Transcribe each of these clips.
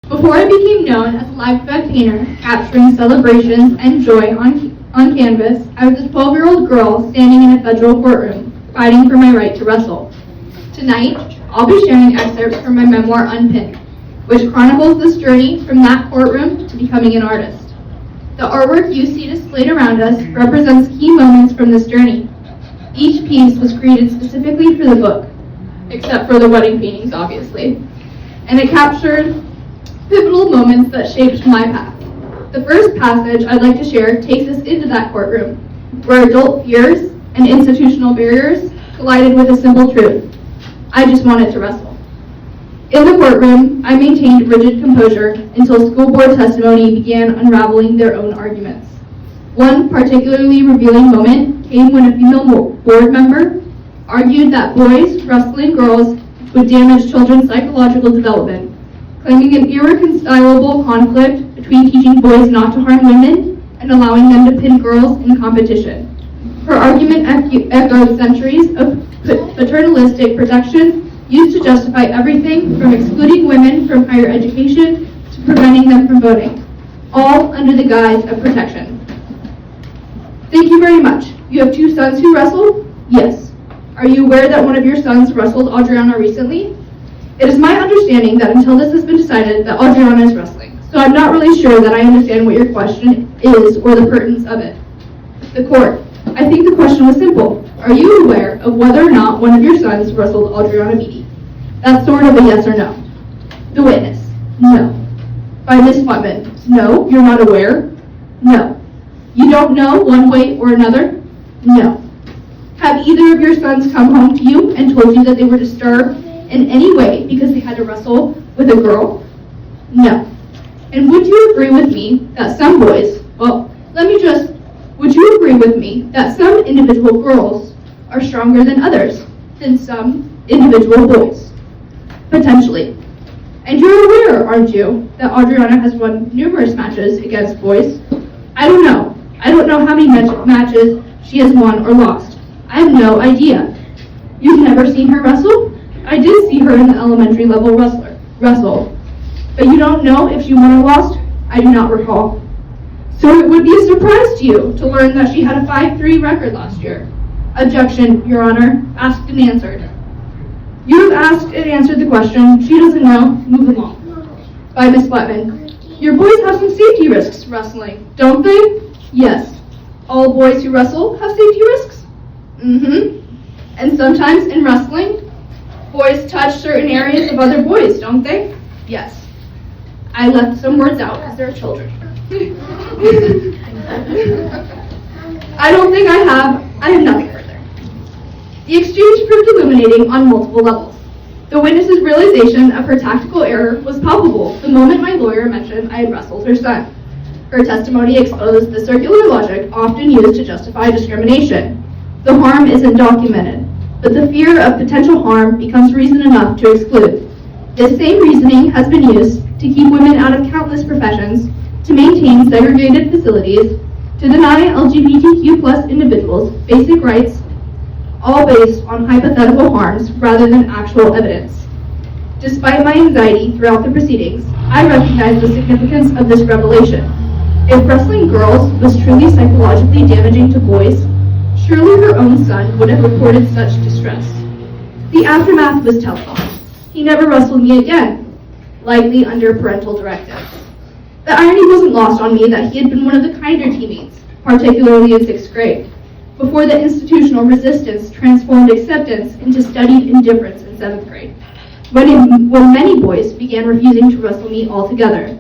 Before I became known as a live event painter, capturing celebrations and joy on canvas, I was a 12-year-old girl standing in a federal courtroom, fighting for my right to wrestle. Tonight, I'll be sharing excerpts from my memoir, UNPINNED, which chronicles this journey from that courtroom to becoming an artist. The artwork you see displayed around us represents key moments from this journey. Each piece was created specifically for the book, except for the wedding paintings, obviously, and it captured pivotal moments that shaped my path. The first passage I'd like to share takes us into that courtroom, where adult fears and institutional barriers collided with a simple truth. I just wanted to wrestle. In the courtroom, I maintained rigid composure until school board testimony began unraveling their own arguments. One particularly revealing moment came when a female board member argued that boys wrestling girls would damage children's psychological development, claiming an irreconcilable conflict between teaching boys not to harm women and allowing them to pin girls in competition. Her argument echoed centuries of paternalistic protection used to justify everything from excluding women from higher education to preventing them from voting, all under the guise of protection. Thank you very much. You have 2 sons who wrestle? Yes. Are you aware that one of your sons wrestled Audriana recently? It is my understanding that until this has been decided that Audriana is wrestling, so I'm not really sure that I understand what your question is or the pertinence of it. The court. I think the question was simple. Are you aware of whether or not one of your sons wrestled Audriana Beatty? That's sort of a yes or no. The witness. No. By Ms. Flutman. No, you're not aware? No. You don't know one way or another? No. Have either of your sons come home to you and told you that they were disturbed in any way because they had to wrestle with a girl? No. And would you agree with me that some boys, would you agree with me that some individual girls are stronger than others, than some individual boys? Potentially. And you're aware, aren't you, that Audriana has won numerous matches against boys? I don't know. I don't know how many matches she has won or lost. I have no idea. You've never seen her wrestle? I did see her in the elementary level wrestle. But you don't know if she won or lost? I do not recall. So it would be a surprise to you to learn that she had a 5-3 record last year. Objection, Your Honor. Asked and answered. You have asked and answered the question. She doesn't know. Move along. By Ms. Fletman. Your boys have some safety risks wrestling, don't they? Yes. All boys who wrestle have safety risks? Mm-hmm. And sometimes in wrestling, boys touch certain areas of other boys, don't they? Yes. I left some words out because they're children. I don't think I have nothing further. The exchange proved illuminating on multiple levels. The witness's realization of her tactical error was palpable the moment my lawyer mentioned I had wrestled her son. Her testimony exposed the circular logic often used to justify discrimination. The harm isn't documented, but the fear of potential harm becomes reason enough to exclude. This same reasoning has been used to keep women out of countless professions, to maintain segregated facilities, to deny LGBTQ+ individuals basic rights, all based on hypothetical harms rather than actual evidence. Despite my anxiety throughout the proceedings, I recognize the significance of this revelation. If wrestling girls was truly psychologically damaging to boys, surely her own son would have reported such distress. The aftermath was telling. He never wrestled me again, likely under parental directive. The irony wasn't lost on me that he had been one of the kinder teammates, particularly in 6th grade, before the institutional resistance transformed acceptance into studied indifference in 7th grade, when many boys began refusing to wrestle me altogether.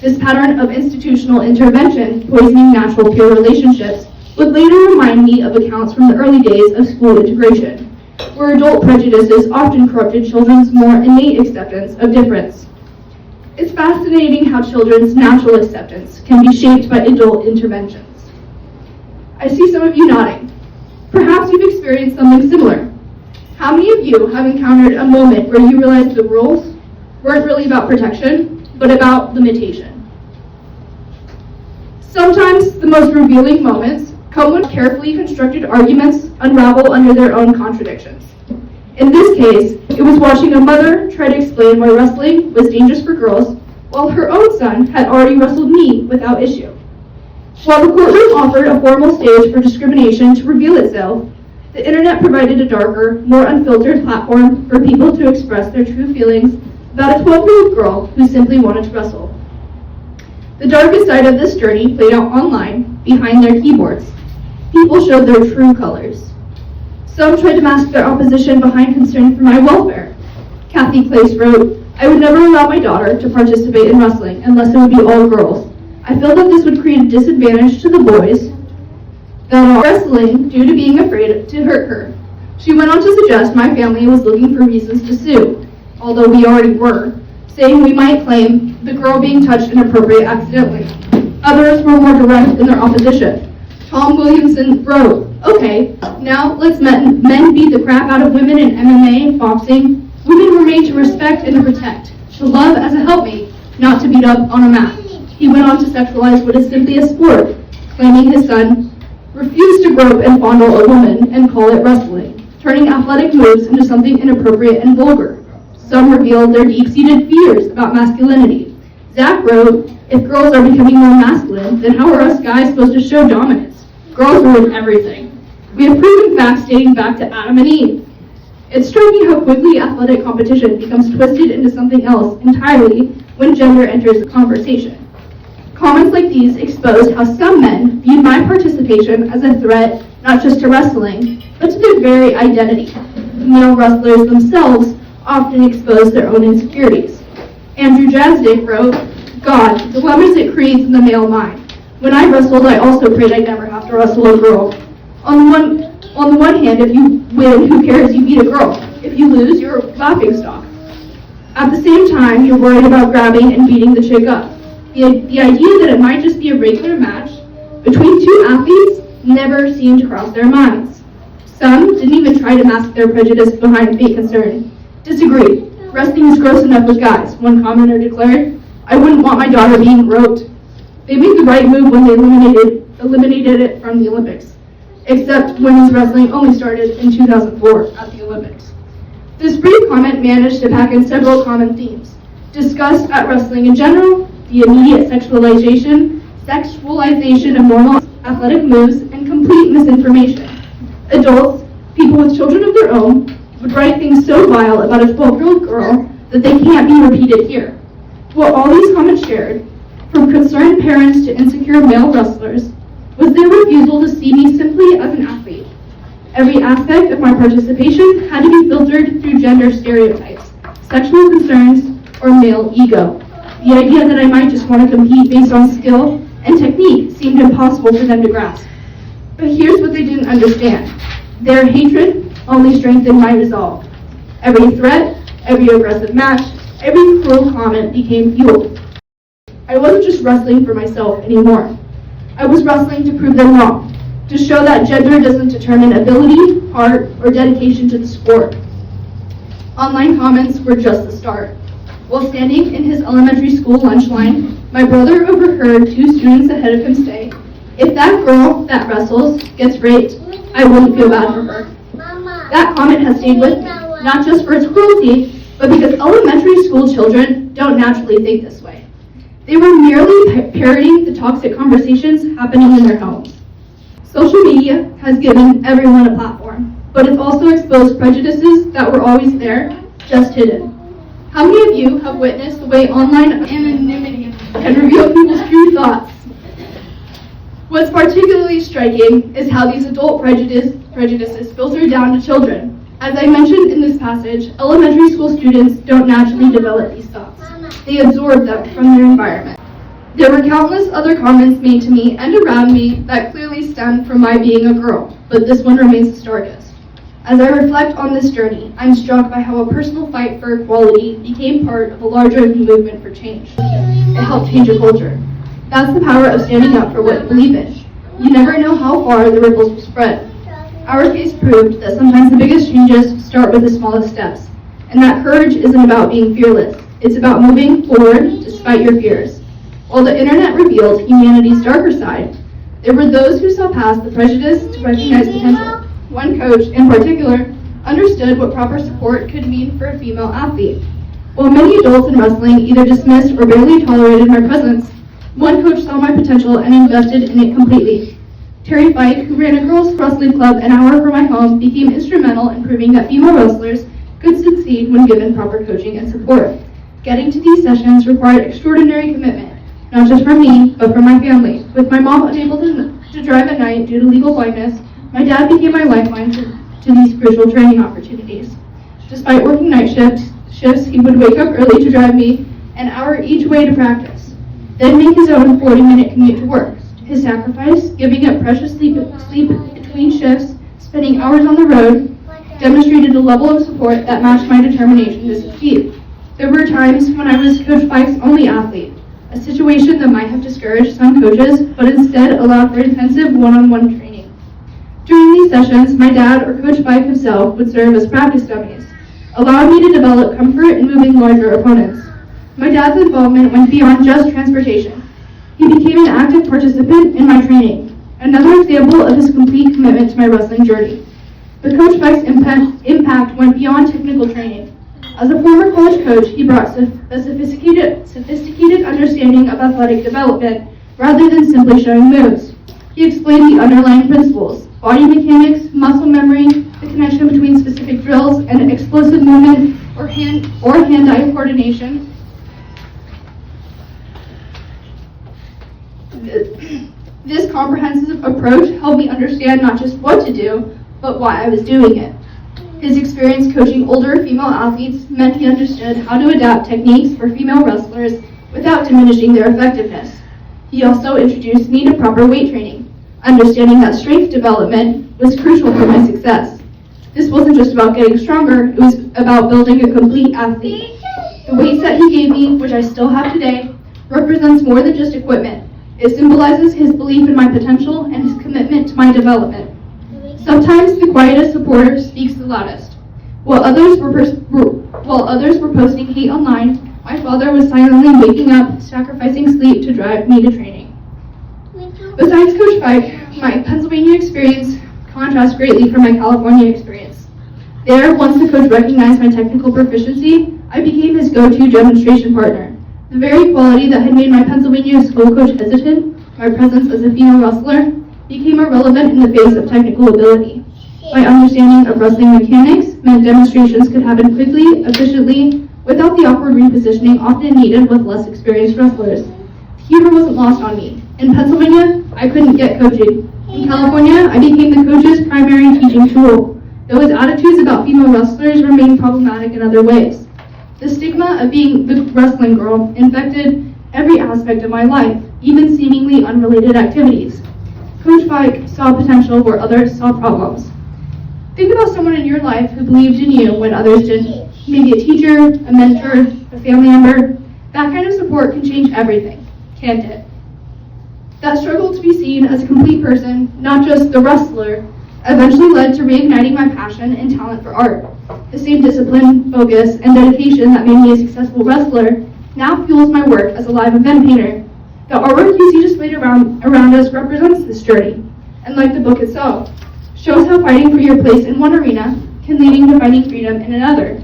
This pattern of institutional intervention, poisoning natural peer relationships, would later remind me of accounts from the early days of school integration, where adult prejudices often corrupted children's more innate acceptance of difference. It's fascinating how children's natural acceptance can be shaped by adult interventions. I see some of you nodding. Perhaps you've experienced something similar. How many of you have encountered a moment where you realized the rules weren't really about protection, but about limitation? Sometimes the most revealing moments come when carefully constructed arguments unravel under their own contradictions. In this case, it was watching a mother try to explain why wrestling was dangerous for girls while her own son had already wrestled me without issue. While the courtroom offered a formal stage for discrimination to reveal itself, the internet provided a darker, more unfiltered platform for people to express their true feelings about a 12-year-old girl who simply wanted to wrestle. The darkest side of this journey played out online, behind their keyboards. People showed their true colors. Some tried to mask their opposition behind concern for my welfare. Kathy Place wrote, "I would never allow my daughter to participate in wrestling unless it would be all girls. I feel that this would create a disadvantage to the boys that are wrestling due to being afraid to hurt her." She went on to suggest my family was looking for reasons to sue, although we already were, saying we might claim the girl being touched inappropriately accidentally. Others were more direct in their opposition. Tom Williamson wrote, "Okay, now let's men beat the crap out of women in MMA, boxing. Women were made to respect and to protect, to love as a helpmate, not to beat up on a mat." He went on to sexualize what is simply a sport, claiming his son refused to grope and fondle a woman and call it wrestling, turning athletic moves into something inappropriate and vulgar. Some revealed their deep-seated fears about masculinity. Zach wrote, "If girls are becoming more masculine, then how are us guys supposed to show dominance? Girls ruin everything. We have proven facts dating back to Adam and Eve." It's striking how quickly athletic competition becomes twisted into something else entirely when gender enters the conversation. Comments like these exposed how some men viewed my participation as a threat not just to wrestling, but to their very identity. Male wrestlers themselves often expose their own insecurities. Andrew Jasdick wrote, "God, dilemmas it creates in the male mind. When I wrestled, I also prayed I'd never have to wrestle a girl. On the one hand, if you win, who cares? You beat a girl. If you lose, you're a laughingstock. At the same time, you're worried about grabbing and beating the chick up. The idea that it might just be a regular match between two athletes never seemed to cross their minds. Some didn't even try to mask their prejudice behind fake concern. Disagree. Wrestling is gross enough with guys," one commenter declared. "I wouldn't want my daughter being groped." They made the right move when they eliminated it from the Olympics, except women's wrestling only started in 2004 at the Olympics. This brief comment managed to pack in several common themes discussed at wrestling in general: the immediate sexualization of normal athletic moves, and complete misinformation. Adults, people with children of their own, would write things so vile about a 12-year-old girl that they can't be repeated here. What all these comments shared, from concerned parents to insecure male wrestlers, was their refusal to see me simply as an athlete. Every aspect of my participation had to be filtered through gender stereotypes, sexual concerns, or male ego. The idea that I might just want to compete based on skill and technique seemed impossible for them to grasp. But here's what they didn't understand. Their hatred only strengthened my resolve. Every threat, every aggressive match, every cruel comment became fuel. I wasn't just wrestling for myself anymore. I was wrestling to prove them wrong, to show that gender doesn't determine ability, heart, or dedication to the sport. Online comments were just the start. While standing in his elementary school lunch line, my brother overheard two students ahead of him say, "If that girl that wrestles gets raped, I wouldn't feel bad for her." That comment has stayed with me, not just for its cruelty, but because elementary school children don't naturally think this way. They were merely parroting the toxic conversations happening in their homes. Social media has given everyone a platform, but it's also exposed prejudices that were always there, just hidden. How many of you have witnessed the way online anonymity can reveal people's true thoughts? What's particularly striking is how these adult prejudices filter down to children. As I mentioned in this passage, elementary school students don't naturally develop these thoughts. They absorb them from their environment. There were countless other comments made to me and around me that clearly stemmed from my being a girl, but this one remains the starkest. As I reflect on this journey, I'm struck by how a personal fight for equality became part of a larger movement for change. It helped change a culture. That's the power of standing up for what you believe in. You never know how far the ripples will spread. Our case proved that sometimes the biggest changes start with the smallest steps, and that courage isn't about being fearless. It's about moving forward despite your fears. While the internet revealed humanity's darker side, there were those who saw past the prejudice to recognize potential. One coach, in particular, understood what proper support could mean for a female athlete. While many adults in wrestling either dismissed or barely tolerated my presence, one coach saw my potential and invested in it completely. Terry Fike, who ran a girls' wrestling club an hour from my home, became instrumental in proving that female wrestlers could succeed when given proper coaching and support. Getting to these sessions required extraordinary commitment, not just from me, but from my family. With my mom unable to drive at night due to legal blindness, my dad became my lifeline to these crucial training opportunities. Despite working night shifts, he would wake up early to drive me an hour each way to practice, then make his own 40-minute commute to work. His sacrifice, giving up precious sleep between shifts, spending hours on the road, demonstrated a level of support that matched my determination to succeed. There were times when I was Coach Fike's only athlete, a situation that might have discouraged some coaches, but instead allowed for intensive one-on-one training. During these sessions, my dad or Coach Fike himself would serve as practice dummies, allowing me to develop comfort in moving larger opponents. My dad's involvement went beyond just transportation. He became an active participant in my training, another example of his complete commitment to my wrestling journey. But Coach Fike's impact went beyond technical training. As a former college coach, he brought a sophisticated understanding of athletic development rather than simply showing moves. He explained the underlying principles: body mechanics, muscle memory, the connection between specific drills and explosive movement or hand-eye coordination. This comprehensive approach helped me understand not just what to do, but why I was doing it. His experience coaching older female athletes meant he understood how to adapt techniques for female wrestlers without diminishing their effectiveness. He also introduced me to proper weight training, understanding that strength development was crucial for my success. This wasn't just about getting stronger, it was about building a complete athlete. The weights that he gave me, which I still have today, represents more than just equipment. It symbolizes his belief in my potential and his commitment to my development. Sometimes the quietest supporter speaks the loudest. While others were posting hate online, my father was silently waking up, sacrificing sleep to drive me to training. Besides Coach Fike, my Pennsylvania experience contrasts greatly from my California experience. There, once the coach recognized my technical proficiency, I became his go-to demonstration partner. The very quality that had made my Pennsylvania school coach hesitant, my presence as a female wrestler, became irrelevant in the face of technical ability. My understanding of wrestling mechanics meant demonstrations could happen quickly, efficiently, without the awkward repositioning often needed with less experienced wrestlers. The humor wasn't lost on me. In Pennsylvania, I couldn't get coaching. In California, I became the coach's primary teaching tool, though his attitudes about female wrestlers remained problematic in other ways. The stigma of being the wrestling girl infected every aspect of my life, even seemingly unrelated activities. Coach Fike saw potential where others saw problems. Think about someone in your life who believed in you when others didn't. Maybe a teacher, a mentor, a family member. That kind of support can change everything, can't it? That struggle to be seen as a complete person, not just the wrestler, eventually led to reigniting my passion and talent for art. The same discipline, focus, and dedication that made me a successful wrestler now fuels my work as a live event painter. The artwork you see displayed around us represents this journey, and like the book itself, shows how fighting for your place in one arena can lead to finding freedom in another.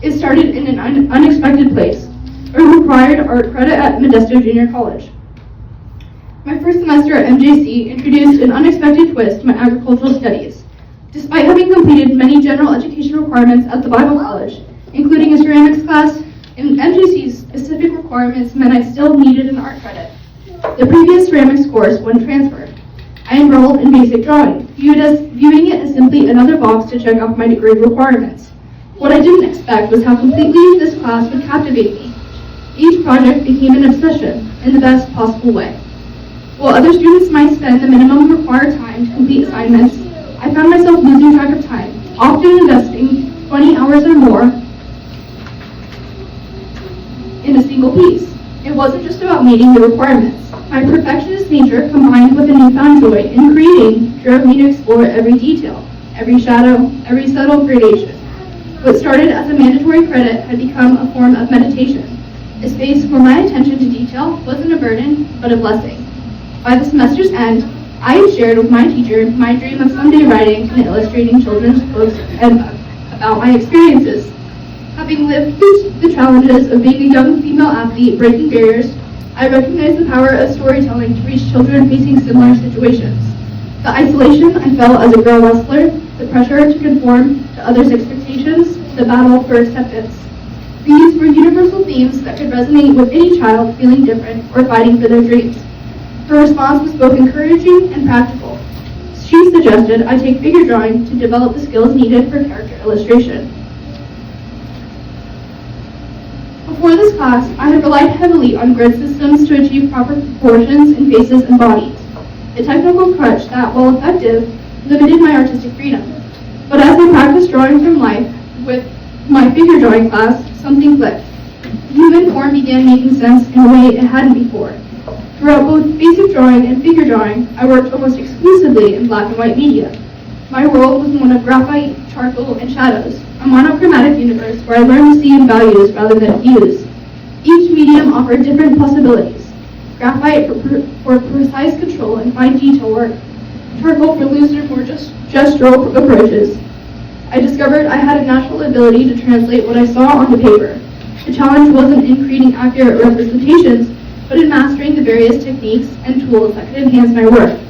It started in an unexpected place, a required art credit at Modesto Junior College. My first semester at MJC introduced an unexpected twist to my agricultural studies. Despite having completed many general education requirements at the Bible College, including a ceramics class, in MJC's specific requirements meant I still needed an art credit. The previous ceramics course wouldn't transfer. I enrolled in basic drawing, viewing it as simply another box to check off my degree requirements. What I didn't expect was how completely this class would captivate me. Each project became an obsession in the best possible way. While other students might spend the minimum required time to complete assignments, I found myself losing track of time, often investing 20 hours or more in a single piece. It wasn't just about meeting the requirements. My perfectionist nature combined with a newfound joy in creating drove me to explore every detail, every shadow, every subtle gradation. What started as a mandatory credit had become a form of meditation, a space where my attention to detail wasn't a burden, but a blessing. By the semester's end, I had shared with my teacher my dream of someday writing and illustrating children's books and about my experiences. Having lived through the challenges of being a young female athlete breaking barriers, I recognize the power of storytelling to reach children facing similar situations. The isolation I felt as a girl wrestler, the pressure to conform to others' expectations, the battle for acceptance. These were universal themes that could resonate with any child feeling different or fighting for their dreams. Her response was both encouraging and practical. She suggested I take figure drawing to develop the skills needed for character illustration. Before this class, I had relied heavily on grid systems to achieve proper proportions in faces and bodies, a technical crutch that, while effective, limited my artistic freedom. But as I practiced drawing from life with my figure drawing class, something clicked. Human form began making sense in a way it hadn't before. Throughout both basic drawing and figure drawing, I worked almost exclusively in black and white media. My world was one of graphite, charcoal, and shadows, a monochromatic universe where I learned to see in values rather than hues. Each medium offered different possibilities. Graphite for precise control and fine detail work, charcoal for looser, more gestural approaches. I discovered I had a natural ability to translate what I saw onto paper. The challenge wasn't in creating accurate representations, but in mastering the various techniques and tools that could enhance my work.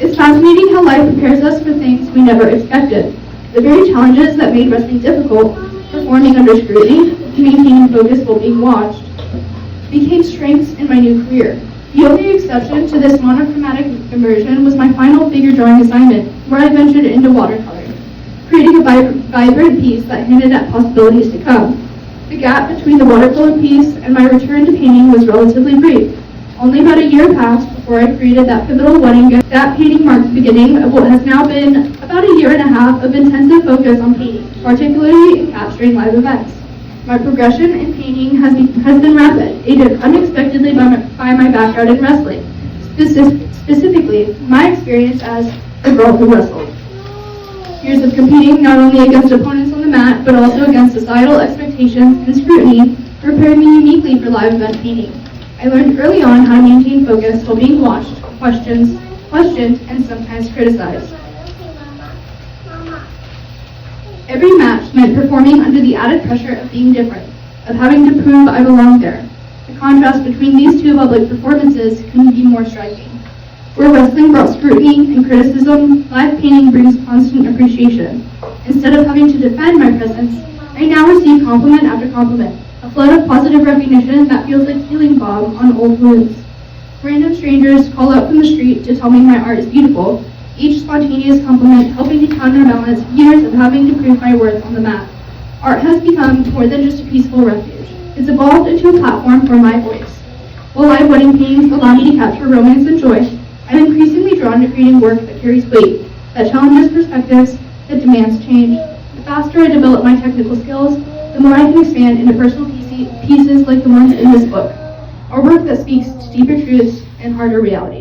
It's fascinating how life prepares us for things we never expected. The very challenges that made wrestling difficult, performing under scrutiny, maintaining focus while being watched, became strengths in my new career. The only exception to this monochromatic immersion was my final figure drawing assignment, where I ventured into watercolor, creating a vibrant piece that hinted at possibilities to come. The gap between the watercolor piece and my return to painting was relatively brief. Only about a year passed before I created that pivotal wedding gift. That painting marked the beginning of what has now been about a year and a half of intensive focus on painting, particularly in capturing live events. My progression in painting has been rapid, aided unexpectedly by my background in wrestling, specifically my experience as a girl who wrestled. Years of competing not only against opponents on the mat, but also against societal expectations and scrutiny prepared me uniquely for live event painting. I learned early on how to maintain focus while being watched, questioned, and sometimes criticized. Every match meant performing under the added pressure of being different, of having to prove I belonged there. The contrast between these two public performances couldn't be more striking. Where wrestling brought scrutiny and criticism, live painting brings constant appreciation. Instead of having to defend my presence, I now receive compliment after compliment, a flood of positive recognition that feels like healing balm on old wounds. Random strangers call out from the street to tell me my art is beautiful, each spontaneous compliment helping to counterbalance years of having to prove my worth on the mat. Art has become more than just a peaceful refuge. It's evolved into a platform for my voice. While live wedding paintings allow me to capture romance and joy, I'm increasingly drawn to creating work that carries weight, that challenges perspectives, that demands change. The faster I develop my technical skills, the more I can expand into personal pieces like the ones in this book, or work that speaks to deeper truths and harder realities.